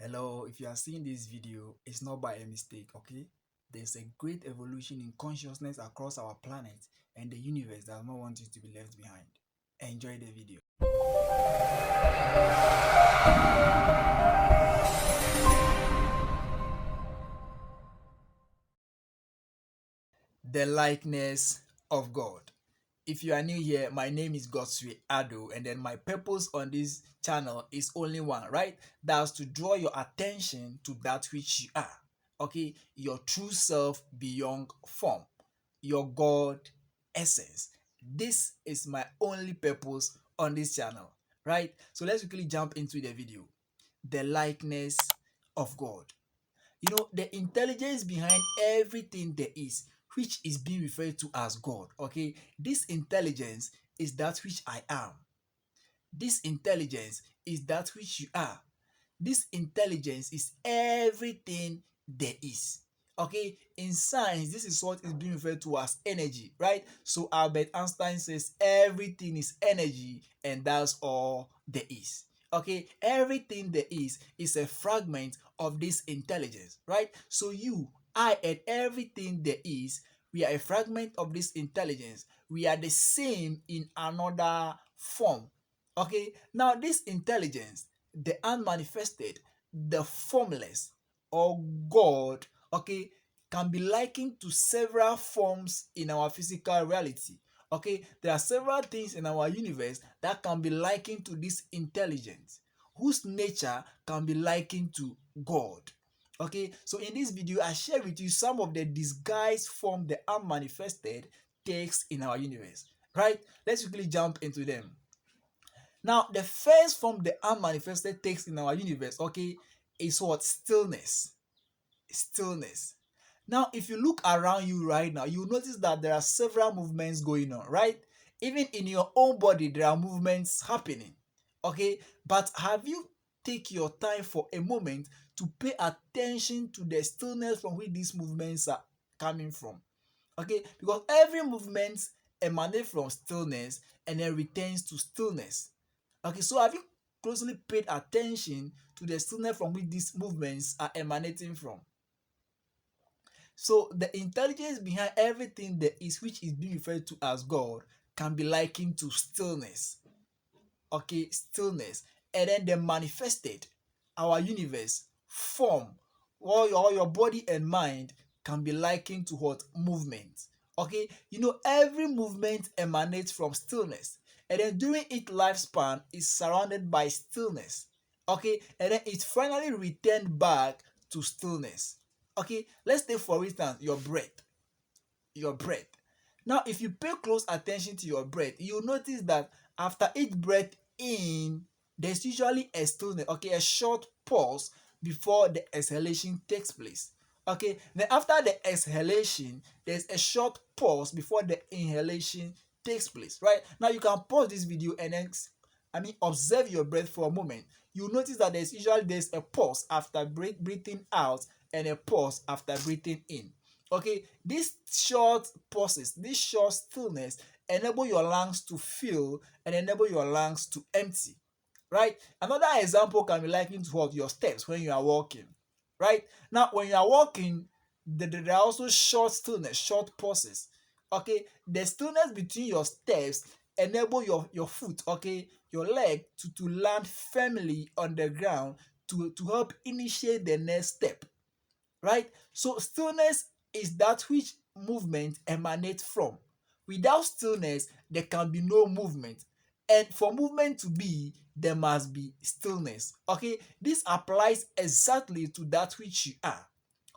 Hello, if you are seeing this video, it's not by a mistake, okay? There's a great evolution in consciousness across our planet, and the universe does not want you to be left behind. Enjoy the video. The likeness of God. If you are new here, my name is Godswill Ado, and then my purpose on this channel is only one, right? That's to draw your attention to that which you are, okay? Your true self beyond form, your God essence. This is my only purpose on this channel, right? So let's quickly jump into the video. The likeness of God. The intelligence behind everything there is, which is being referred to as God, okay? This intelligence is that which I am. This intelligence is that which you are. This intelligence is everything there is. Okay, in science, this is what is being referred to as energy, right? So Albert Einstein says everything is energy, and that's all there is. Okay, everything there is a fragment of this intelligence, right? So you, I, and everything there is, we are a fragment of this intelligence. We are the same in another form. Okay, now this intelligence, the unmanifested, the formless, or God, okay, can be likened to several forms in our physical reality. Okay, there are several things in our universe that can be likened to this intelligence, whose nature can be likened to God. Okay, so in this video, I share with you some of the disguised form the unmanifested takes in our universe. Right? Let's quickly jump into them. Now, the first form the unmanifested takes in our universe, okay, is what? Stillness. Stillness. Now, if you look around you right now, you notice that there are several movements going on, right? Even in your own body, there are movements happening, okay? But have you take your time for a moment to pay attention to the stillness from which these movements are coming from? Okay, because every movement emanates from stillness and then returns to stillness. Okay, so have you closely paid attention to the stillness from which these movements are emanating from? So the intelligence behind everything there is, which is being referred to as God, can be likened to stillness. Okay, stillness. And then the manifested, our universe, form, all your body and mind can be likened to what? Movement. Okay, every movement emanates from stillness, and then during its lifespan is surrounded by stillness. Okay, and then it finally returned back to stillness. Okay, let's take for instance your breath. Your breath. Now, if you pay close attention to your breath, you'll notice that after each breath in, there's usually a stillness, okay, a short pause before the exhalation takes place. Okay, then after the exhalation, there's a short pause before the inhalation takes place, right? Now you can pause this video and then observe your breath for a moment. You'll notice that there's a pause after breathing out and a pause after breathing in. Okay, these short pauses, this short stillness enable your lungs to fill and enable your lungs to empty, right? Another example can be likened to what? Your steps when you are walking, right? Now, when you are walking, there are also short stillness, short pauses. Okay, the stillness between your steps enable your foot, okay, your leg to land firmly on the ground to help initiate the next step, right? So stillness is that which movement emanates from. Without stillness, there can be no movement. And for movement to be, there must be stillness. Okay, this applies exactly to that which you are.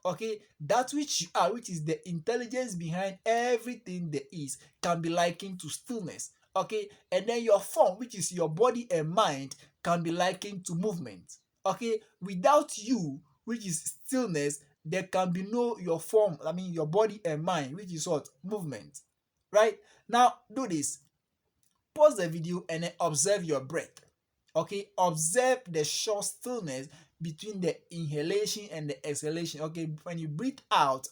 Okay, that which you are, which is the intelligence behind everything there is, can be likened to stillness. Okay, and then your form, which is your body and mind, can be likened to movement. Okay, without you, which is stillness, there can be no your form, your body and mind, which is what? Movement. Right? Now, do this. Pause the video and then observe your breath. Okay, observe the short stillness between the inhalation and the exhalation. Okay, when you breathe out,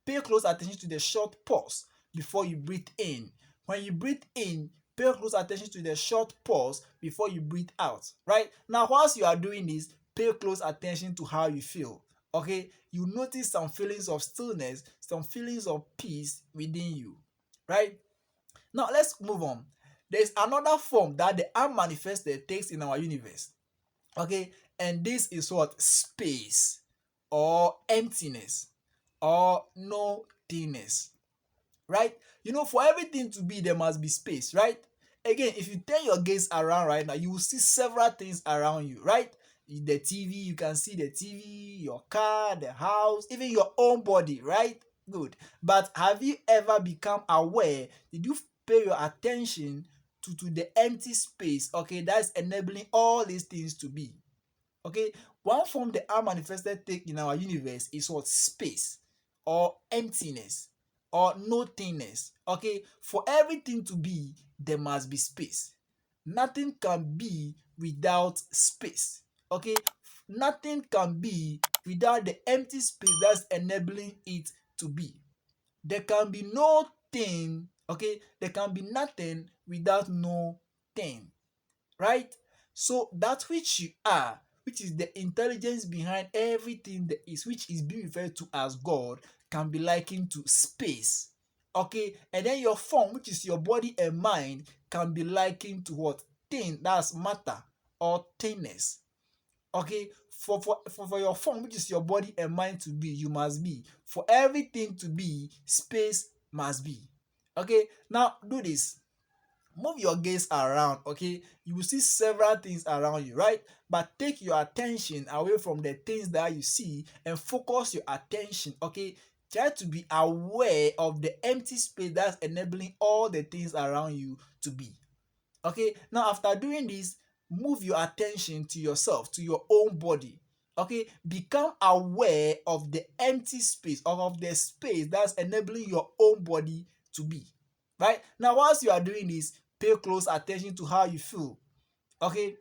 pay close attention to the short pause before you breathe in. When you breathe in, pay close attention to the short pause before you breathe out. Right? Now, whilst you are doing this, pay close attention to how you feel. Okay, you notice some feelings of stillness, some feelings of peace within you, right? Now let's move on. There's another form that the unmanifested takes in our universe. Okay, and this is what? Space or emptiness or nothingness, right? For everything to be, there must be space, right? Again, if you turn your gaze around right now, you will see several things around you, right? The TV, you can see the TV, your car, the house, even your own body, right? Good. But have you ever become aware? Did you pay your attention to the empty space, okay, that's enabling all these things to be? Okay, one form the unmanifested take in our universe is what? Space or emptiness or nothingness. Okay, for everything to be, there must be space. Nothing can be without space. Okay, nothing can be without the empty space that's enabling it to be. There can be no thing, okay, there can be nothing without no thing, right? So that which you are, which is the intelligence behind everything that is, which is being referred to as God, can be likened to space. Okay, and then your form, which is your body and mind, can be likened to what? Thing, that's matter or thingness. Okay, for your form, which is your body and mind, to be, you must be. For everything to be, space must be. Okay, now do this. Move your gaze around, okay? You will see several things around you, right? But take your attention away from the things that you see and focus your attention, okay? Try to be aware of the empty space that's enabling all the things around you to be. Okay, now after doing this, move your attention to yourself, to your own body. Okay, become aware of the empty space or of the space that's enabling your own body to be. Right now, whilst you are doing this, pay close attention to how you feel. Okay,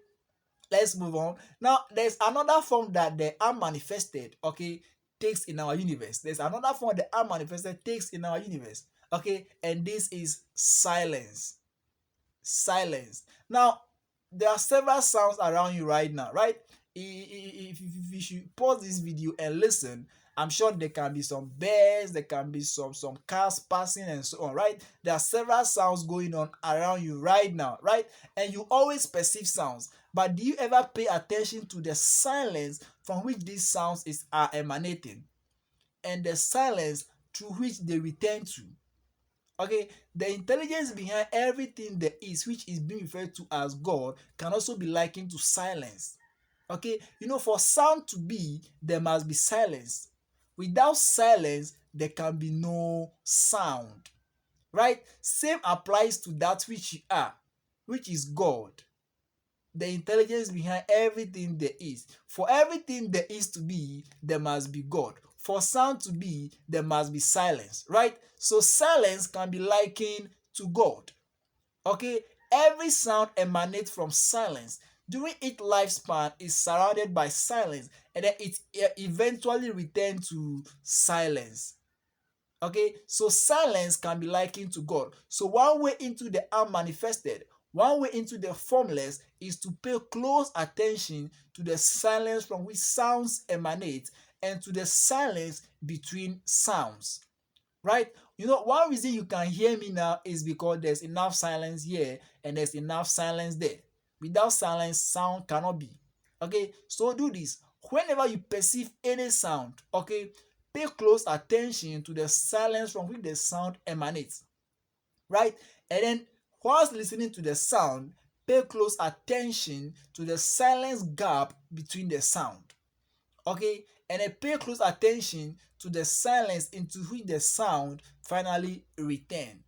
let's move on. Now, there's another form that the unmanifested, okay, takes in our universe. There's another form the unmanifested takes in our universe. Okay, and this is silence. Silence. Now, there are several sounds around you right now, right? If you should pause this video and listen, I'm sure there can be some birds, there can be some cars passing and so on, right? There are several sounds going on around you right now, right? And you always perceive sounds, but do you ever pay attention to the silence from which these sounds are emanating, and the silence through which they return to? Okay, the intelligence behind everything there is, which is being referred to as God, can also be likened to silence. Okay, for sound to be, there must be silence. Without silence, there can be no sound. Right? Same applies to that which you are, which is God. The intelligence behind everything there is. For everything there is to be, there must be God. For sound to be, there must be silence, right? So silence can be likened to God. Okay, every sound emanates from silence. During its lifespan, it's surrounded by silence, and then it eventually returns to silence. Okay, so silence can be likened to God. So one way into the unmanifested, one way into the formless, is to pay close attention to the silence from which sounds emanate and to the silence between sounds. Right? One reason you can hear me now is because there's enough silence here and there's enough silence there. Without silence, sound cannot be. Okay, so do this. Whenever you perceive any sound, okay, pay close attention to the silence from which the sound emanates. Right? And then, whilst listening to the sound, pay close attention to the silence gap between the sound. Okay, and then pay close attention to the silence into which the sound finally return.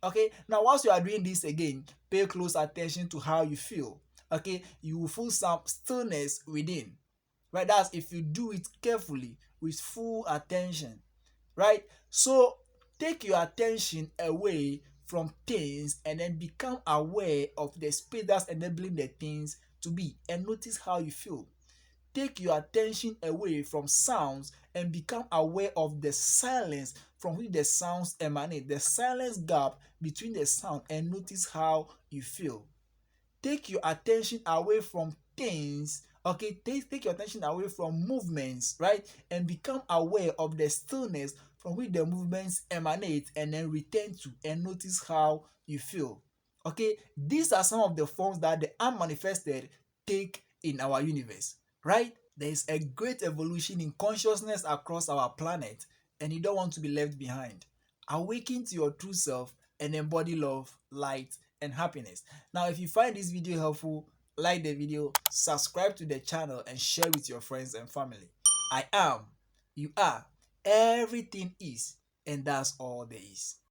Okay, now whilst you are doing this again, pay close attention to how you feel. Okay, you will feel some stillness within, right? That's if you do it carefully with full attention, right? So take your attention away from things and then become aware of the space that's enabling the things to be, and notice how you feel. Take your attention away from sounds and become aware of the silence from which the sounds emanate, the silence gap between the sound, and notice how you feel. Take your attention away from things, Okay, take your attention away from movements, right? And become aware of the stillness from which the movements emanate, and then return to and notice how you feel. Okay, these are some of the forms that the unmanifested take in our universe, right? There is a great evolution in consciousness across our planet, and you don't want to be left behind. Awaken to your true self and embody love, light, and happiness. Now, if you find this video helpful, like the video, subscribe to the channel, and share with your friends and family. I am, you are, everything is, and that's all there is.